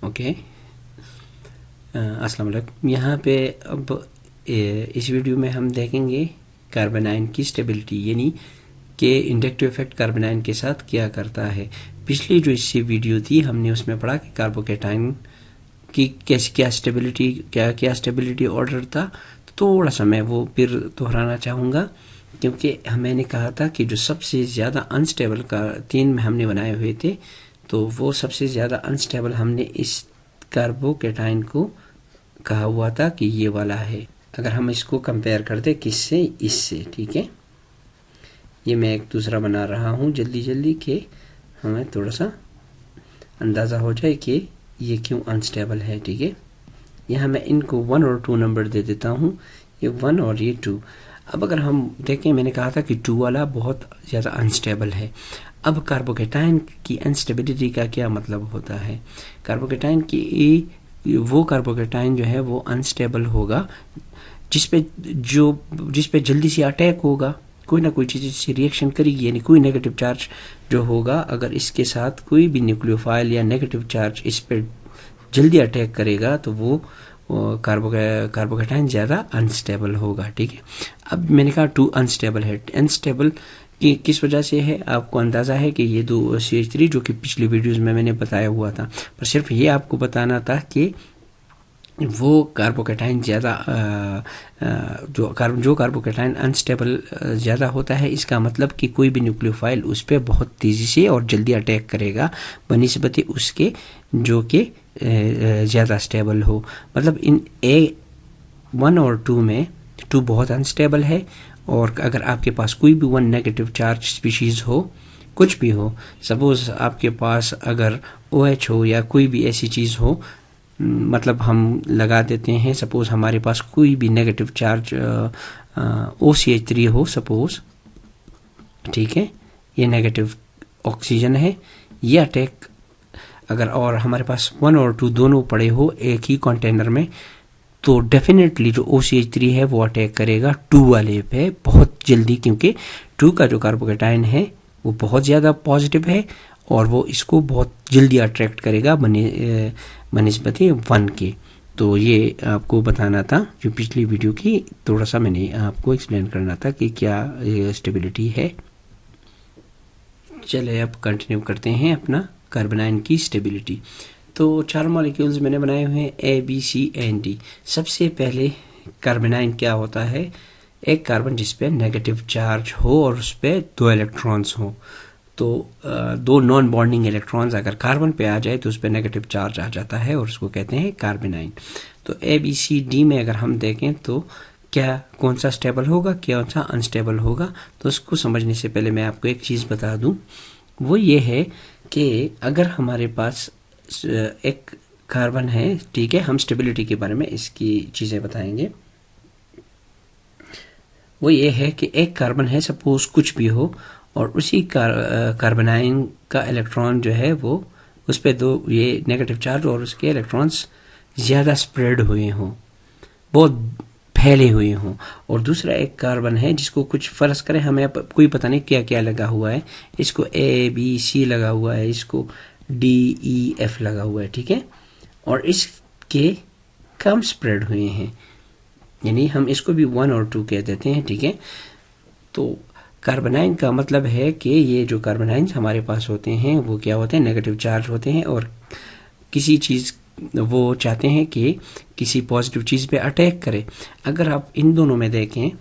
Okay. अस्सलाम वालेकुम। यहाँ पे अब इस वीडियो में हम देखेंगे कार्बोनाइन की स्टेबिलिटी, यानी कि इंडक्टिव इफेक्ट कार्बोनाइन के साथ क्या करता है। पिछली जो इससे वीडियो थी हमने उसमें पढ़ा कि कार्बोकेटाइन की कैसी क्या स्टेबिलिटी ऑर्डर था। तो थोड़ा सा मैं वो फिर दोहराना चाहूँगा, क्योंकि मैंने कहा था कि जो सबसे ज़्यादा अनस्टेबल का 3 में हमने बनाए हुए थे, तो वो सबसे ज़्यादा अनस्टेबल हमने इस कार्बोकेटाइन को कहा हुआ था कि ये वाला है। अगर हम इसको कंपेयर करते किससे, इससे, ठीक है। ये मैं एक दूसरा बना रहा हूँ जल्दी कि हमें थोड़ा सा अंदाज़ा हो जाए कि ये क्यों अनस्टेबल है, ठीक है। यहाँ मैं इनको 1 और 2 नंबर दे देता हूँ, ये 1 और ये 2। अब अगर हम देखें, मैंने कहा था कि 2 वाला बहुत ज़्यादा अनस्टेबल है। अब कार्बोकेटाइन की अनस्टेबिलिटी का क्या मतलब होता है। कार्बोकेटाइन की वो कार्बोकेटाइन जो है वो अनस्टेबल होगा जिस पे जल्दी से अटैक होगा, कोई ना कोई चीज़ से रिएक्शन करेगी, यानी कोई नेगेटिव चार्ज जो होगा, अगर इसके साथ कोई भी न्यूक्लियोफाइल या नेगेटिव चार्ज इस पे जल्दी अटैक करेगा तो वो कार्बोकेटाइन ज़्यादा अनस्टेबल होगा, ठीक है। अब मैंने कहा 2 अनस्टेबल है। अनस्टेबल कि किस वजह से है, आपको अंदाज़ा है कि ये 2 CH3 जो कि पिछली वीडियोस में मैंने बताया हुआ था, पर सिर्फ ये आपको बताना था कि वो कार्बोकेटाइन ज़्यादा जो कार्बोकेटाइन अनस्टेबल ज़्यादा होता है, इसका मतलब कि कोई भी न्यूक्लियोफाइल उस पर बहुत तेज़ी से और जल्दी अटैक करेगा बनिस्बत उसके जो कि ज़्यादा स्टेबल हो। मतलब इन A1 और 2 में 2 बहुत अनस्टेबल है, और अगर आपके पास कोई भी 1 नेगेटिव चार्ज स्पीशीज़ हो, कुछ भी हो, सपोज़ आपके पास अगर OH हो या कोई भी ऐसी चीज़ हो, मतलब हम लगा देते हैं सपोज़ हमारे पास कोई भी नेगेटिव चार्ज OCH3 हो सपोज़, ठीक है, ये नेगेटिव ऑक्सीजन है, ये अटैक अगर और हमारे पास 1 और 2 दोनों पड़े हो एक ही कंटेनर में, तो डेफिनेटली जो OCH3 है वो अटैक करेगा 2 वाले पे बहुत जल्दी, क्योंकि 2 का जो कार्बोकेटाइन है वो बहुत ज़्यादा पॉजिटिव है और वो इसको बहुत जल्दी अट्रैक्ट करेगा बनिस्बत 1 के। तो ये आपको बताना था, जो पिछली वीडियो की थोड़ा सा मैंने आपको एक्सप्लेन करना था कि क्या स्टेबिलिटी है। चले अब कंटिन्यू करते हैं अपना कार्बोनाइन की स्टेबिलिटी। तो 4 मॉलिक्यूल्स मैंने बनाए हुए हैं A, B, C and D। सबसे पहले कार्बोनाइन क्या होता है, एक कार्बन जिस पे नेगेटिव चार्ज हो और उस पे 2 इलेक्ट्रॉन्स हो। तो 2 नॉन बॉन्डिंग इलेक्ट्रॉन्स अगर कार्बन पे आ जाए तो उस पर नेगेटिव चार्ज आ जाता है और उसको कहते हैं कार्बोनाइन। तो A, B, C, D में अगर हम देखें तो क्या कौन सा स्टेबल होगा, कौन सा अनस्टेबल होगा, तो उसको समझने से पहले मैं आपको एक चीज़ बता दूं, वो ये है कि अगर हमारे पास एक कार्बन है, ठीक है, हम स्टेबिलिटी के बारे में इसकी चीज़ें बताएंगे। वो ये है कि एक कार्बन है सपोज कुछ भी हो, और उसी कार्बोनाइन का इलेक्ट्रॉन जो है वो उस पर 2 ये नेगेटिव चार्ज और उसके इलेक्ट्रॉन्स ज़्यादा स्प्रेड हुए हों, बहुत फैले हुए हों, और दूसरा एक कार्बन है जिसको कुछ फर्ज करें, हमें कोई पता नहीं क्या क्या लगा हुआ है, इसको A, B, C लगा हुआ है, इसको D, E, F लगा हुआ है, ठीक है, और इसके कम स्प्रेड हुए हैं, यानी हम इसको भी 1 और 2 कह देते हैं, ठीक है। तो कार्बोनाइन का मतलब है कि ये जो कार्बोनाइन हमारे पास होते हैं वो क्या होते हैं, नेगेटिव चार्ज होते हैं, और किसी चीज़ वो चाहते हैं कि किसी पॉजिटिव चीज़ पे अटैक करे। अगर आप इन दोनों में देखें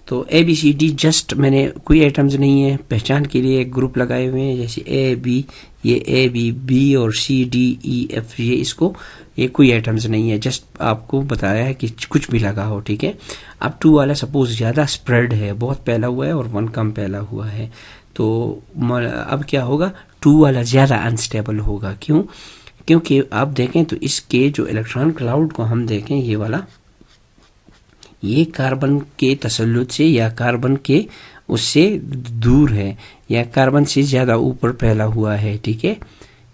तो A, B, C, D just मैंने कोई आइटम्स नहीं है, पहचान के लिए एक ग्रुप लगाए हुए हैं, जैसे A, B, ये A, B, B और C, D, E, F, ये कोई आइटम्स नहीं है, जस्ट आपको बताया है कि कुछ भी लगा हो, ठीक है। अब 2 वाला सपोज ज़्यादा स्प्रेड है, बहुत फैला हुआ है, और 1 कम फैला हुआ है, तो अब क्या होगा, 2 वाला ज़्यादा अनस्टेबल होगा। क्यों? क्योंकि आप देखें तो इसके जो इलेक्ट्रॉन क्लाउड को हम देखें, ये वाला, ये कार्बन के तसल्लुत से या कार्बन के उससे दूर है या कार्बन से ज़्यादा ऊपर फैला हुआ है, ठीक है,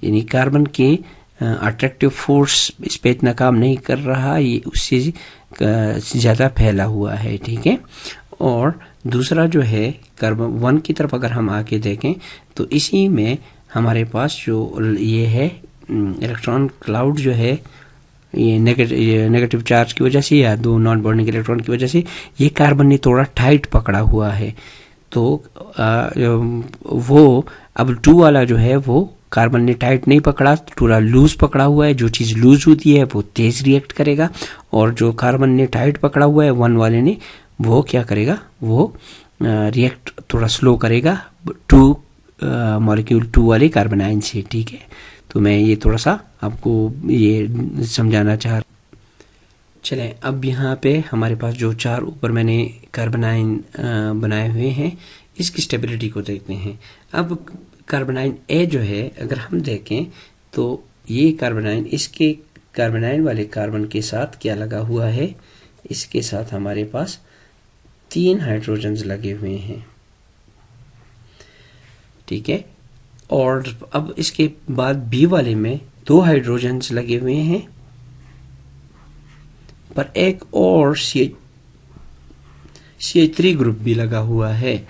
यानी कार्बन के अट्रैक्टिव फोर्स इस पे इतना काम नहीं कर रहा, ये उससे ज़्यादा फैला हुआ है, ठीक है। और दूसरा जो है कार्बन 1 की तरफ अगर हम आके देखें तो इसी में हमारे पास जो ये है इलेक्ट्रॉन क्लाउड जो है ये नेगेटिव चार्ज की वजह से या दो नॉन बॉन्डिंग इलेक्ट्रॉन की वजह से ये कार्बन ने थोड़ा टाइट पकड़ा हुआ है, तो वो अब 2 वाला जो है वो कार्बन ने टाइट नहीं पकड़ा, थोड़ा लूज पकड़ा हुआ है। जो चीज़ लूज होती है वो तेज रिएक्ट करेगा, और जो कार्बन ने टाइट पकड़ा हुआ है 1 वाले ने, वो क्या करेगा, वो रिएक्ट थोड़ा स्लो करेगा 2 मॉलिक्यूल 2 वाले कार्बन आयन से। ठीक है, तो मैं ये थोड़ा सा आपको ये समझाना चाह। चलें, अब यहाँ पे हमारे पास जो 4 ऊपर मैंने कार्बन आयन बनाए हुए हैं, इसकी स्टेबिलिटी को देखते हैं। अब कार्बन आयन ए जो है, अगर हम देखें तो ये कार्बन आयन, इसके कार्बन आयन वाले कार्बन के साथ क्या लगा हुआ है, इसके साथ हमारे पास 3 हाइड्रोजन्स लगे हुए हैं। ठीक है, और अब इसके बाद बी वाले में 2 हाइड्रोजन्स लगे हुए हैं, पर एक और CH3 ग्रुप भी लगा हुआ है।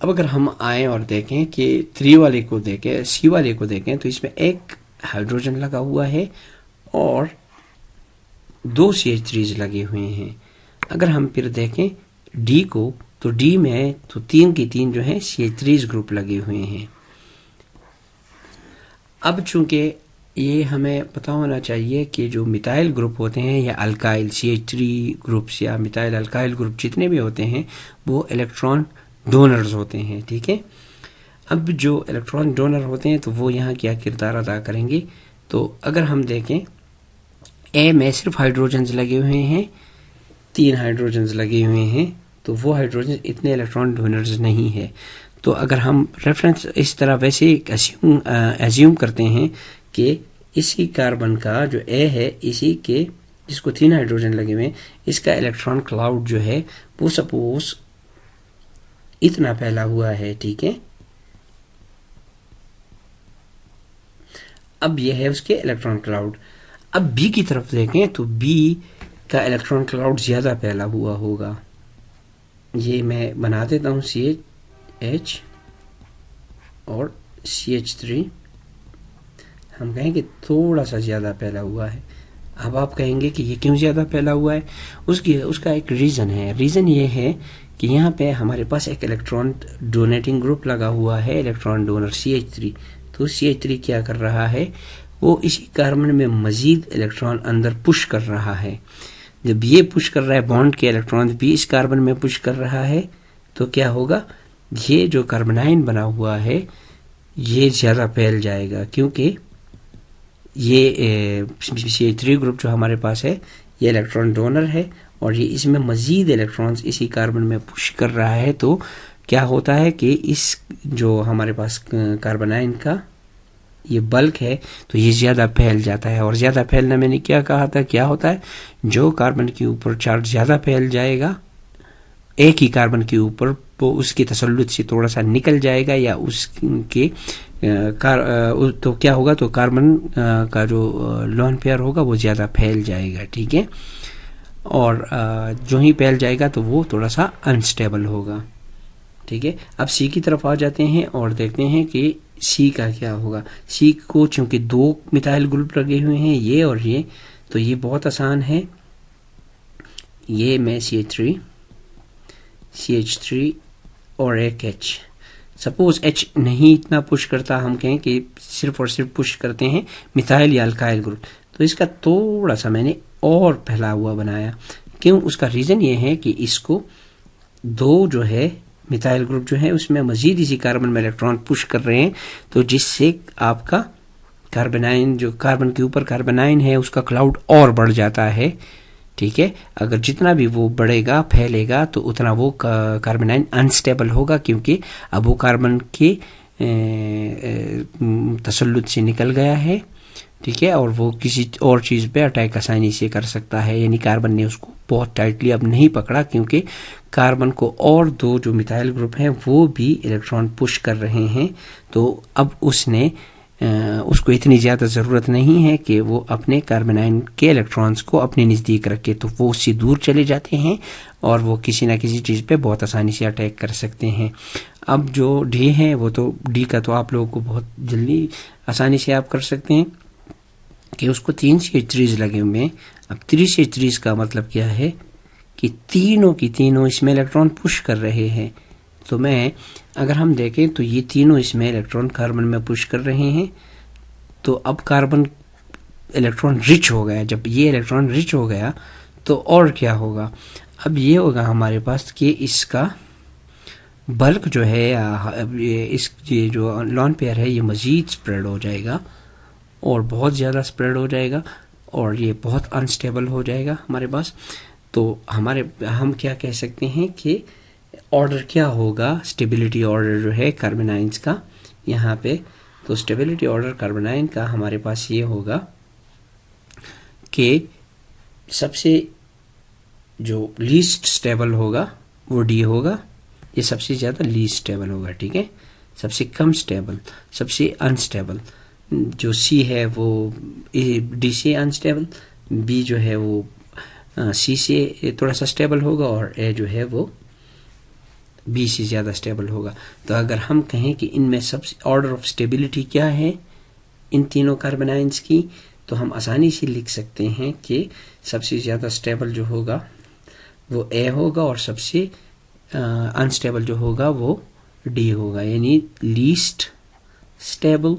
अब अगर हम आए और देखें कि 3 वाले को देखें, सी वाले को देखें, तो इसमें एक हाइड्रोजन लगा हुआ है और 2 CH3 लगे हुए हैं। अगर हम फिर देखें डी को, तो डी में तो 3 की 3 जो है CH3 ग्रुप लगे हुए हैं। अब चूंकि ये हमें पता होना चाहिए कि जो मिथाइल ग्रुप होते हैं या अल्काइल CH3 ग्रुप्स या मिथाइल अल्काइल ग्रुप जितने भी होते हैं वो इलेक्ट्रॉन डोनर्स होते हैं। ठीक है, अब जो इलेक्ट्रॉन डोनर होते हैं तो वो यहाँ क्या किरदार अदा करेंगे, तो अगर हम देखें ए में सिर्फ हाइड्रोजन्स लगे हुए हैं, 3 हाइड्रोजन्स लगे हुए हैं, तो वो हाइड्रोजन इतने इलेक्ट्रॉन डोनर्स नहीं है। तो अगर हम रेफरेंस इस तरह वैसे एज्यूम करते हैं कि इसी कार्बन का जो ए है, इसी के जिसको 3 हाइड्रोजन लगे हुए हैं, इसका इलेक्ट्रॉन क्लाउड जो है वो सपोज इतना फैला हुआ है। ठीक है, अब ये है उसके इलेक्ट्रॉन क्लाउड। अब बी की तरफ देखें तो बी का इलेक्ट्रॉन क्लाउड ज्यादा फैला हुआ होगा। ये मैं बना देता हूं CH और CH3, हम कहेंगे थोड़ा सा ज्यादा फैला हुआ है। अब आप कहेंगे कि ये क्यों ज्यादा फैला हुआ है, उसका एक रीजन है। रीजन ये है कि यहाँ पे हमारे पास एक इलेक्ट्रॉन डोनेटिंग ग्रुप लगा हुआ है, इलेक्ट्रॉन डोनर CH3। तो CH3 क्या कर रहा है, वो इसी कार्बन में मजीद इलेक्ट्रॉन अंदर पुश कर रहा है। जब ये पुश कर रहा है, बॉन्ड के इलेक्ट्रॉन भी इस कार्बन में पुश कर रहा है, तो क्या होगा, ये जो कार्बनाइन बना हुआ है ये ज्यादा फैल जाएगा, क्योंकि ये CH3 ग्रुप जो हमारे पास है ये इलेक्ट्रॉन डोनर है और ये इसमें मजीद इलेक्ट्रॉन्स इसी कार्बन में पुश कर रहा है। तो क्या होता है कि इस जो हमारे पास कार्बनाइन का ये बल्क है तो ये ज्यादा फैल जाता है। और ज्यादा फैलना मैंने क्या कहा था, क्या होता है, जो कार्बन के ऊपर चार्ज ज्यादा फैल जाएगा एक ही कार्बन के ऊपर, वो उसकी तसल्लुत से थोड़ा सा निकल जाएगा या उसके तो क्या होगा, तो कार्बन का जो लोन पेयर होगा वो ज्यादा फैल जाएगा। ठीक है, और जो ही फैल जाएगा तो वो थोड़ा सा अनस्टेबल होगा। ठीक है, अब सी की तरफ आ जाते हैं और देखते हैं कि सी का क्या होगा। सी को चूंकि 2 मिथाइल ग्रुप लगे हुए हैं, ये और ये, तो ये बहुत आसान है। ये में CH3 और एक H, सपोज H नहीं इतना पुश करता, हम कहें कि सिर्फ और सिर्फ पुश करते हैं मिथाइल या अल्काइल ग्रुप, तो इसका थोड़ा सा मैंने और फैला हुआ बनाया। क्यों, उसका रीजन ये है कि इसको 2 जो है मिथाइल ग्रुप जो है उसमें मजीद इसी कार्बन में इलेक्ट्रॉन पुश कर रहे हैं, तो जिससे आपका कार्बनाइन जो कार्बन के ऊपर कार्बनाइन है उसका क्लाउड और बढ़ जाता है। ठीक है, अगर जितना भी वो बढ़ेगा फैलेगा तो उतना वो कार्बनाइन अनस्टेबल होगा, क्योंकि अब वो कार्बन के तसल्लुत से निकल गया है। ठीक है, और वो किसी और चीज पे अटैक आसानी से कर सकता है, यानी कार्बन ने उसको बहुत टाइटली अब नहीं पकड़ा, क्योंकि कार्बन को और 2 जो मिथाइल ग्रुप हैं वो भी इलेक्ट्रॉन पुश कर रहे हैं। तो अब उसको इतनी ज्यादा जरूरत नहीं है कि वो अपने कार्बनाइन के इलेक्ट्रॉन्स को अपने नजदीक रखे, तो वो उससे दूर चले जाते हैं और वो किसी ना किसी चीज पे बहुत आसानी से अटैक कर सकते हैं। अब जो डी है वो तो डी का तो आप लोगों को बहुत जल्दी आसानी से आप कर सकते हैं। कि उसको 3 CH3 लगे हुए हैं। अब 3 CH3 का मतलब क्या है कि तीनों की तीनों इसमें इलेक्ट्रॉन पुश कर रहे हैं। तो अगर हम देखें तो ये तीनों इसमें इलेक्ट्रॉन कार्बन में पुश कर रहे हैं। तो अब कार्बन इलेक्ट्रॉन रिच हो गया। जब ये इलेक्ट्रॉन रिच हो गया तो और क्या होगा, अब ये होगा हमारे पास कि इसका बल्क जो है ये जो लॉन पेयर है ये मज़ीद स्प्रेड हो जाएगा और बहुत ज़्यादा स्प्रेड हो जाएगा और ये बहुत अनस्टेबल हो जाएगा हमारे पास। तो हम क्या कह सकते हैं कि ऑर्डर क्या होगा, स्टेबिलिटी ऑर्डर जो है कार्बन आयंस का यहाँ पे। तो स्टेबिलिटी ऑर्डर कार्बन आयन का हमारे पास ये होगा कि सबसे जो लीस्ट स्टेबल होगा वो डी होगा, ये सबसे ज़्यादा लीस्ट स्टेबल होगा, ठीक है। सबसे कम स्टेबल, सबसे अनस्टेबल जो सी है वो डी से अनस्टेबल, बी जो है वो सी से थोड़ा सा स्टेबल होगा और ए जो है वो बी से ज़्यादा स्टेबल होगा। तो अगर हम कहें कि इनमें सबसे ऑर्डर ऑफ स्टेबिलिटी क्या है इन तीनों कार्बन आयंस की, तो हम आसानी से लिख सकते हैं कि सबसे ज़्यादा स्टेबल जो होगा वो ए होगा और सबसे अनस्टेबल जो होगा वो डी होगा, यानी लीस्ट स्टेबल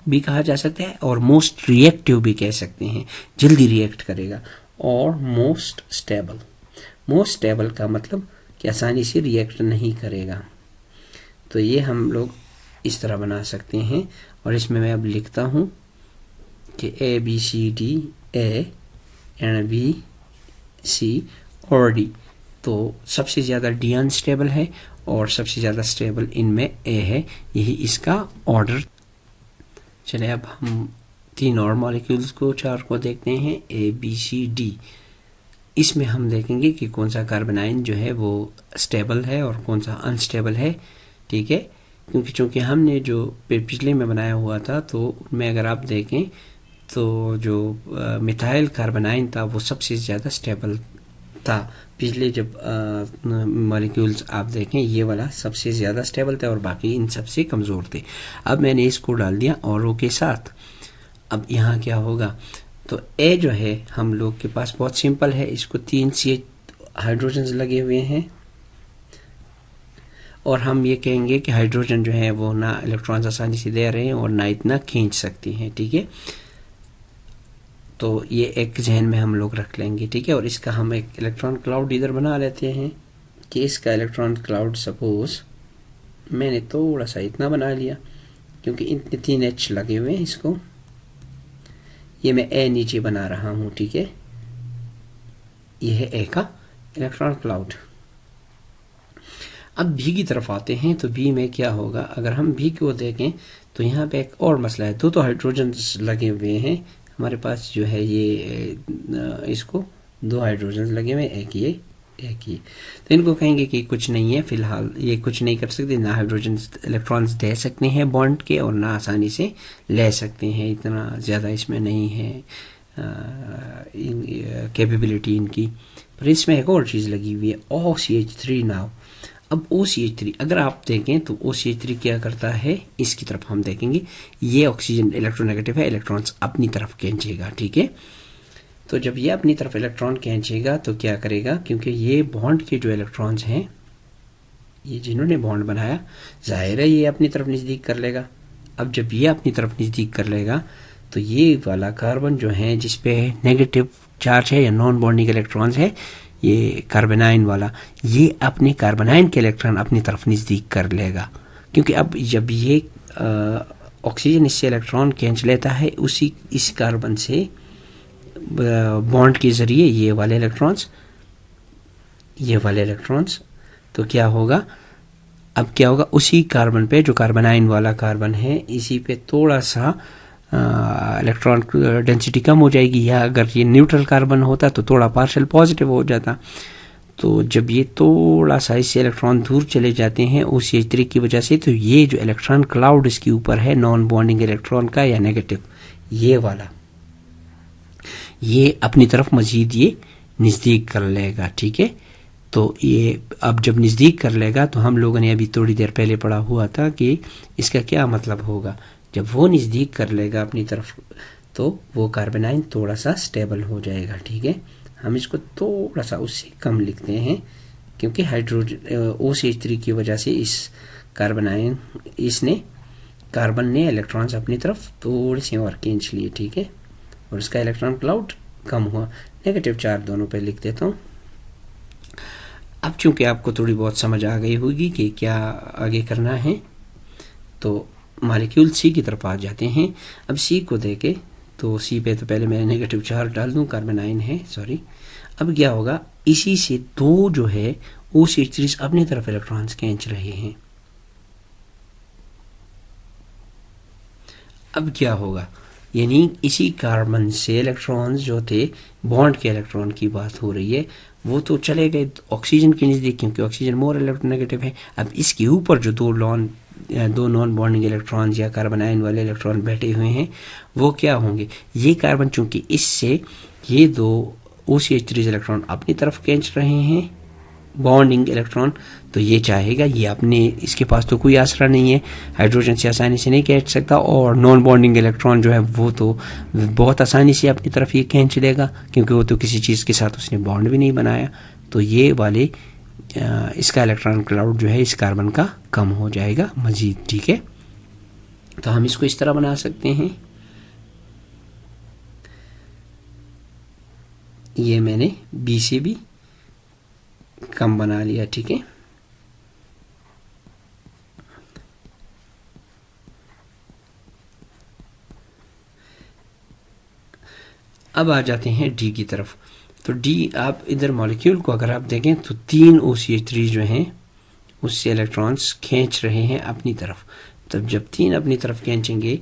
भी कहा जा सकता है और मोस्ट रिएक्टिव भी कह सकते हैं, जल्दी रिएक्ट करेगा। और मोस्ट स्टेबल का मतलब कि आसानी से रिएक्ट नहीं करेगा। तो ये हम लोग इस तरह बना सकते हैं और इसमें मैं अब लिखता हूँ कि A B C D, A and B C और डी। तो सबसे ज़्यादा डी अनस्टेबल है और सबसे ज़्यादा स्टेबल इनमें ए है, यही इसका ऑर्डर। चलिए अब हम 3 और मॉलिक्यूल्स को 4 को देखते हैं, ए बी सी डी। इसमें हम देखेंगे कि कौन सा कार्बन आयन जो है वो स्टेबल है और कौन सा अनस्टेबल है, ठीक है। क्योंकि चूँकि हमने जो पिछले में बनाया हुआ था तो उनमें अगर आप देखें तो जो मिथाइल कार्बन आयन था वो सबसे ज़्यादा स्टेबल था। पिछले जब मॉलिक्यूल्स आप देखें ये वाला सबसे ज़्यादा स्टेबल था और बाकी इन सबसे कमज़ोर थे। अब मैंने इसको डाल दिया औरों के साथ। अब यहाँ क्या होगा, तो ए जो है हम लोग के पास बहुत सिंपल है, इसको 3 CH हाइड्रोजन लगे हुए हैं और हम ये कहेंगे कि हाइड्रोजन जो है वो ना इलेक्ट्रॉन्स आसानी से दे रहे हैं और ना इतना खींच सकती हैं, ठीक है। तो ये एक जहन में हम लोग रख लेंगे, ठीक है। और इसका हम एक इलेक्ट्रॉन क्लाउड इधर बना लेते हैं कि इसका इलेक्ट्रॉन क्लाउड सपोज मैंने थोड़ा सा इतना बना लिया क्योंकि इतने 3 H लगे हुए हैं, इसको ये मैं ए नीचे बना रहा हूँ, ठीक है। ये है ए का इलेक्ट्रॉन क्लाउड। अब बी की तरफ आते हैं तो बी में क्या होगा, अगर हम बी को देखें तो यहाँ पे एक और मसला है, 2 हाइड्रोजन लगे हुए हैं हमारे पास जो है ये इसको 2 हाइड्रोजन लगे हुए, एक ये तो इनको कहेंगे कि कुछ नहीं है, फिलहाल ये कुछ नहीं कर सकते, ना हाइड्रोजन इलेक्ट्रॉन्स दे सकते हैं बॉन्ड के और ना आसानी से ले सकते हैं, इतना ज़्यादा इसमें नहीं है कैपेबिलिटी इनकी। पर इसमें एक और चीज़ लगी हुई है OCH3 नाउ। अब OCH3 अगर आप देखें तो OCH3 क्या करता है, इसकी तरफ हम देखेंगे, ये ऑक्सीजन इलेक्ट्रोनेगेटिव है, इलेक्ट्रॉन्स अपनी तरफ खींचेगा, ठीक है। तो जब ये अपनी तरफ इलेक्ट्रॉन खींचेगा तो क्या करेगा, क्योंकि ये बॉन्ड के जो इलेक्ट्रॉन्स हैं, ये जिन्होंने बॉन्ड बनाया, जाहिर है ये अपनी तरफ नज़दीक कर लेगा। अब जब ये अपनी तरफ नज़दीक कर लेगा तो ये वाला कार्बन जो है जिसपे नेगेटिव चार्ज है या नॉन बॉन्डिंग इलेक्ट्रॉन्स है, ये कार्बनाइन वाला, ये अपने कार्बनाइन के इलेक्ट्रॉन अपनी तरफ नज़दीक कर लेगा। क्योंकि अब जब ये ऑक्सीजन इससे इलेक्ट्रॉन खींच लेता है इस कार्बन से बॉन्ड के ज़रिए ये वाले इलेक्ट्रॉन्स, तो क्या होगा, अब क्या होगा, उसी कार्बन पे जो कार्बनाइन वाला कार्बन है इसी पे थोड़ा सा इलेक्ट्रॉन डेंसिटी कम हो जाएगी, या अगर ये न्यूट्रल कार्बन होता तो थोड़ा पार्शियल पॉजिटिव हो जाता। तो जब ये थोड़ा सा इससे इलेक्ट्रॉन दूर चले जाते हैं OCH3 की वजह से, तो ये जो इलेक्ट्रॉन क्लाउड इसके ऊपर है नॉन बॉन्डिंग इलेक्ट्रॉन का या नेगेटिव, ये वाला, ये अपनी तरफ मजीद ये नज़दीक कर लेगा, ठीक है। तो ये अब जब नज़दीक कर लेगा तो हम लोगों ने अभी थोड़ी देर पहले पढ़ा हुआ था कि इसका क्या मतलब होगा, जब वो नज़दीक कर लेगा अपनी तरफ तो वो कार्बनाइन थोड़ा सा स्टेबल हो जाएगा। ठीक है, हम इसको थोड़ा सा उससे कम लिखते हैं क्योंकि हाइड्रोजन OCH3 की वजह से इस कार्बन ने इलेक्ट्रॉन्स अपनी तरफ थोड़े से और खींच लिए। ठीक है, और इसका इलेक्ट्रॉन क्लाउड कम हुआ। नेगेटिव चार्ज दोनों पे लिख देता हूँ। अब चूंकि आपको थोड़ी बहुत समझ आ गई होगी कि क्या आगे करना है, तो मॉलिक्यूल सी की तरफ आ जाते हैं। अब सी को देखे तो सी पे तो पहले मैं नेगेटिव चार्ज डाल दूं, कार्बनाइन है, सॉरी। अब क्या होगा, इसी से दो जो है OCH3 अपनी तरफ इलेक्ट्रॉन्स खींच रहे हैं। अब क्या होगा, यानी इसी कार्बन से इलेक्ट्रॉन्स जो थे, बॉन्ड के इलेक्ट्रॉन की बात हो रही है, वो तो चले गए ऑक्सीजन के नज़दीक क्योंकि ऑक्सीजन मोर इलेक्ट्रोनेगेटिव है। अब इसके ऊपर जो दो नॉन बॉन्डिंग इलेक्ट्रॉन्स या कार्बनाइन वाले इलेक्ट्रॉन बैठे हुए हैं, वो क्या होंगे, ये कार्बन चूंकि इससे ये दो OCH3 इलेक्ट्रॉन अपनी तरफ खींच रहे हैं बॉन्डिंग इलेक्ट्रॉन, तो ये चाहेगा, ये अपने, इसके पास तो कोई आसरा नहीं है, हाइड्रोजन से आसानी से नहीं खींच सकता, और नॉन बॉन्डिंग इलेक्ट्रॉन जो है वो तो बहुत आसानी से अपनी तरफ ये खींच लेगा क्योंकि वो तो किसी चीज़ के साथ उसने बॉन्ड भी नहीं बनाया। तो ये वाले इसका इलेक्ट्रॉन क्लाउड जो है इस कार्बन का कम हो जाएगा मजीद। ठीक है, तो हम इसको इस तरह बना सकते हैं। ये मैंने बी से भी कम बना लिया। ठीक है, अब आ जाते हैं डी की तरफ। तो डी, आप इधर मॉलिक्यूल को अगर आप देखें तो 3 OCH3 जो हैं उससे इलेक्ट्रॉन्स खींच रहे हैं अपनी तरफ। तब जब 3 अपनी तरफ खींचेंगे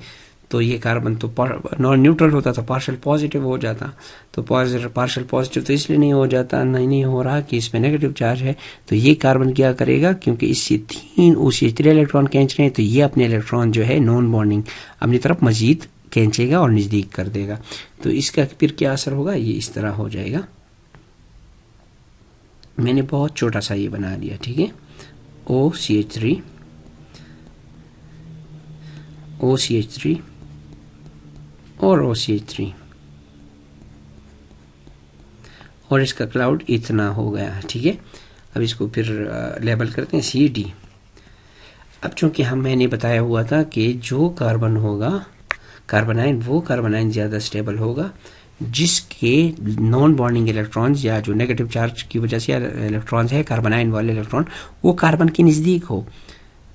तो ये कार्बन तो नॉन न्यूट्रल होता तो पार्शियल पॉजिटिव हो जाता। तो पार्शियल पॉजिटिव तो इसलिए नहीं हो जाता, नहीं हो रहा कि इसमें नेगेटिव चार्ज है। तो ये कार्बन क्या करेगा, क्योंकि इससे 3 OCH3 इलेक्ट्रॉन खींच रहे हैं, तो ये अपने इलेक्ट्रॉन जो है नॉन बॉन्डिंग अपनी तरफ मजीद खींचेगा और नज़दीक कर देगा। तो इसका फिर क्या असर होगा, ये इस तरह हो जाएगा। मैंने बहुत छोटा सा ये बना लिया। ठीक है, OCH3 और OCH3 और इसका क्लाउड इतना हो गया। ठीक है, अब इसको फिर लेबल करते हैं CD। अब चूंकि मैंने बताया हुआ था कि जो कार्बन होगा कार्बनाइन, वो कार्बनाइन ज़्यादा स्टेबल होगा जिसके नॉन बॉन्डिंग इलेक्ट्रॉन्स या जो नेगेटिव चार्ज की वजह से इलेक्ट्रॉन्स है कार्बनाइन वाले इलेक्ट्रॉन, वो कार्बन के नज़दीक हो।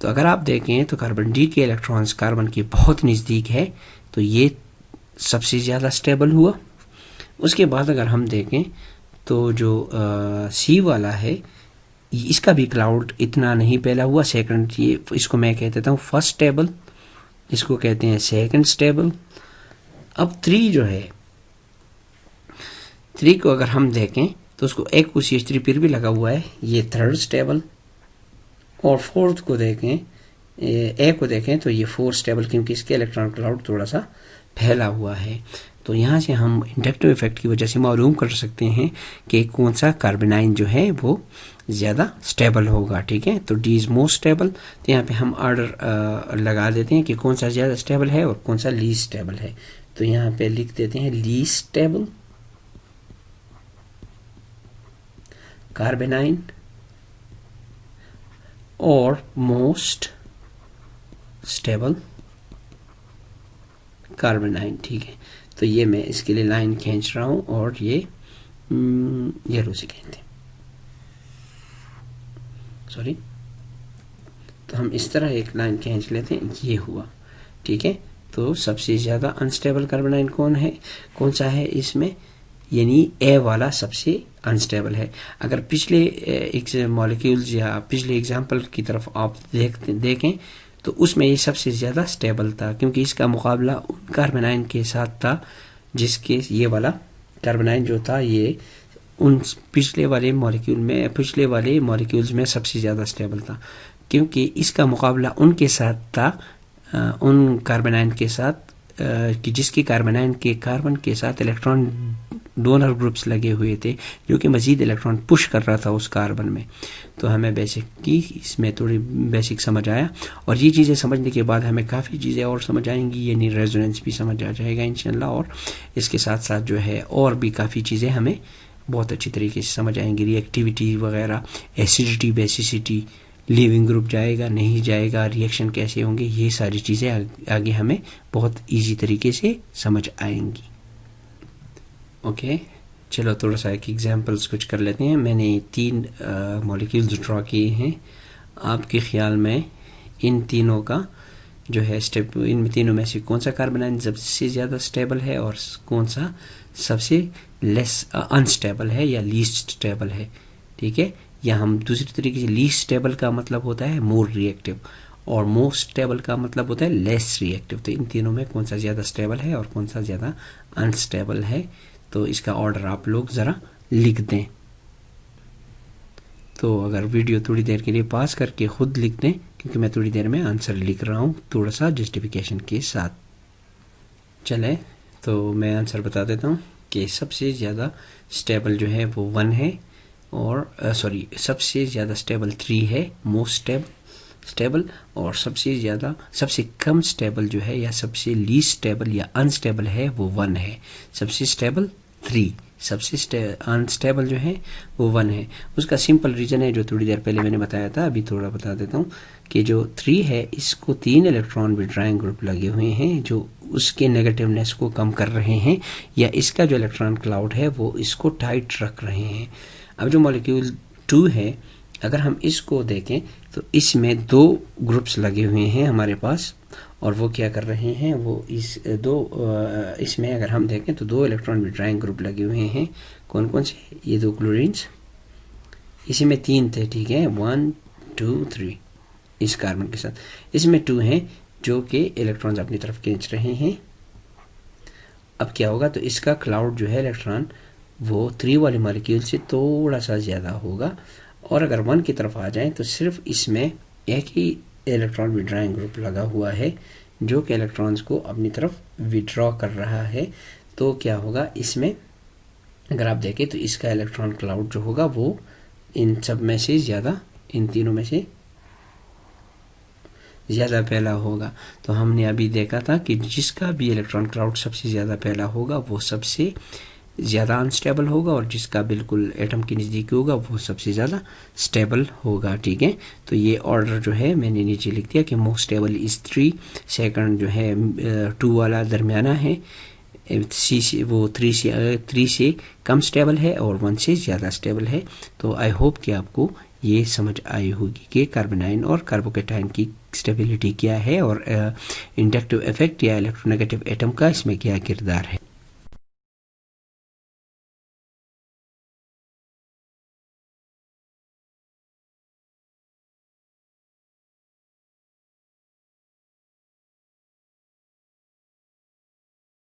तो अगर आप देखें तो कार्बन डी के इलेक्ट्रॉन्स कार्बन के बहुत नज़दीक है, तो ये सबसे ज़्यादा स्टेबल हुआ। उसके बाद अगर हम देखें तो जो सी वाला है, इसका भी क्लाउड इतना नहीं फैला हुआ। सेकंड, ये इसको मैं कह देता हूँ फर्स्ट स्टेबल, इसको कहते हैं सेकंड स्टेबल। अब 3 जो है, 3 को अगर हम देखें तो उसको एक OCH3 फिर भी लगा हुआ है, ये थर्ड स्टेबल। और फोर्थ को देखें, ए को देखें तो ये फोर्थ स्टेबल क्योंकि इसके इलेक्ट्रॉन क्लाउड थोड़ा सा फैला हुआ है। तो यहाँ से हम इंडक्टिव इफेक्ट की वजह से मालूम कर सकते हैं कि कौन सा कार्बनाइन जो है वो ज़्यादा स्टेबल होगा। ठीक है, तो डी इज़ मोस्ट स्टेबल। तो यहाँ पे हम ऑर्डर लगा देते हैं कि कौन सा ज़्यादा स्टेबल है और कौन सा लीस्ट स्टेबल है। तो यहाँ पे लिख देते हैं लीस्ट स्टेबल कार्बनाइन और मोस्ट स्टेबल कार्बनाइन। ठीक है, तो ये मैं इसके लिए लाइन खींच रहा हूँ और ये येलो से कहते हैं, सॉरी। तो हम इस तरह एक लाइन खींच लेते हैं, ये हुआ। ठीक है, तो सबसे ज़्यादा अनस्टेबल कार्बनाइन कौन सा है इसमें, यानी ए वाला सबसे अनस्टेबल है। अगर पिछले मॉलिक्यूल्स या पिछले एग्जाम्पल की तरफ आप देखें तो उसमें ये सबसे ज़्यादा स्टेबल था क्योंकि इसका मुकाबला उन कार्बनाइन के साथ था जिसके ये वाला कार्बनाइन जो था ये उन पिछले वाले मॉलिक्यूल्स में सबसे ज़्यादा स्टेबल था क्योंकि इसका मुकाबला उनके साथ था, उन कार्बनाइन के साथ कि जिसके कार्बनाइन के कार्बन के साथ इलेक्ट्रॉन डोनर ग्रुप्स लगे हुए थे जो कि मज़ीद इलेक्ट्रॉन पुश कर रहा था उस कार्बन में। तो हमें बेसिकली इसमें थोड़ी बेसिक समझ आया, और ये चीज़ें समझने के बाद हमें काफ़ी चीज़ें और समझ आएंगी, यानी रेजोनेंस भी समझ आ जाएगा इंशाल्लाह, और इसके साथ साथ जो है और भी काफ़ी चीज़ें हमें बहुत अच्छी तरीके से समझ आएंगी, रिएक्टिविटी वगैरह, एसिडिटी, बेसिसिटी, लिविंग ग्रुप जाएगा नहीं जाएगा, रिएक्शन कैसे होंगे, ये सारी चीज़ें आगे हमें बहुत ईजी तरीके से समझ आएंगी। ओके, चलो थोड़ा सा एक एग्जांपल्स कुछ कर लेते हैं। मैंने 3 मॉलिक्यूल्स ड्रॉ किए हैं। आपके ख्याल में इन तीनों का जो है स्टेप, इन तीनों में से कौन सा कार्बन सबसे ज़्यादा स्टेबल है और कौन सा सबसे लेस अनस्टेबल है या लीस्ट स्टेबल है? ठीक है, या हम दूसरी तरीके से, लीस्ट स्टेबल का मतलब होता है मोर रिएक्टिव और मोस्ट स्टेबल का मतलब होता है लेस रिएक्टिव। तो इन तीनों में कौन सा ज़्यादा स्टेबल है और कौन सा ज़्यादा अनस्टेबल है? तो इसका ऑर्डर आप लोग ज़रा लिख दें। तो अगर वीडियो थोड़ी देर के लिए पास करके खुद लिख दें, क्योंकि मैं थोड़ी देर में आंसर लिख रहा हूँ थोड़ा सा जस्टिफिकेशन के साथ। चले तो मैं आंसर बता देता हूँ कि सबसे ज़्यादा स्टेबल जो है वो 1 है, और सबसे ज़्यादा स्टेबल 3 है, मोस्ट स्टेबल, और सबसे कम स्टेबल जो है या सबसे लीस्ट स्टेबल या अनस्टेबल है वो 1 है। सबसे स्टेबल 3, सबसे अनस्टेबल जो है वो 1 है। उसका सिंपल रीज़न है जो थोड़ी देर पहले मैंने बताया था, अभी थोड़ा बता देता हूँ कि जो 3 है इसको 3 इलेक्ट्रॉन विड्रॉइंग ग्रुप लगे हुए हैं जो उसके नेगेटिवनेस को कम कर रहे हैं, या इसका जो इलेक्ट्रॉन क्लाउड है वो इसको टाइट रख रहे हैं। अब जो मॉलिक्यूल 2 है, अगर हम इसको देखें तो इसमें 2 ग्रुप्स लगे हुए हैं हमारे पास, और वो क्या कर रहे हैं, वो इसमें अगर हम देखें तो 2 इलेक्ट्रॉन विड्रॉइंग ग्रुप लगे हुए हैं। कौन कौन से? ये 2 क्लोरीन्स, इसी में 3 थे, ठीक है, 1 2 3 इस कार्बन के साथ। इसमें 2 हैं जो कि इलेक्ट्रॉन्स अपनी तरफ खींच रहे हैं। अब क्या होगा, तो इसका क्लाउड जो है इलेक्ट्रॉन वो 3 वाले मॉलिक्यूल से थोड़ा सा ज़्यादा होगा, और अगर 1 की तरफ आ जाएं तो सिर्फ इसमें एक ही इलेक्ट्रॉन विड्रॉइंग ग्रुप लगा हुआ है जो कि इलेक्ट्रॉन्स को अपनी तरफ विड्रॉ कर रहा है। तो क्या होगा, इसमें अगर आप देखें तो इसका इलेक्ट्रॉन क्लाउड जो होगा वो इन सब में से ज़्यादा, इन तीनों में से ज़्यादा पहला होगा। तो हमने अभी देखा था कि जिसका भी इलेक्ट्रॉन क्लाउड सबसे ज़्यादा पहला होगा वो सबसे ज़्यादा अनस्टेबल होगा, और जिसका बिल्कुल एटम के नज़दीक होगा वो सबसे ज़्यादा स्टेबल होगा। ठीक है, तो ये ऑर्डर जो है मैंने नीचे लिख दिया कि मोस्ट स्टेबल इज़ 3, सेकंड जो है 2 वाला दरमियाना है, सी से वो 3 से कम स्टेबल है, और 1 से ज़्यादा स्टेबल है। तो आई होप कि आपको ये समझ आई होगी कि कार्बोनाइन और कार्बोकेटाइन की स्टेबिलिटी क्या है और इंडक्टिव इफेक्ट या इलेक्ट्रोनेगेटिव एटम का इसमें क्या किरदार है।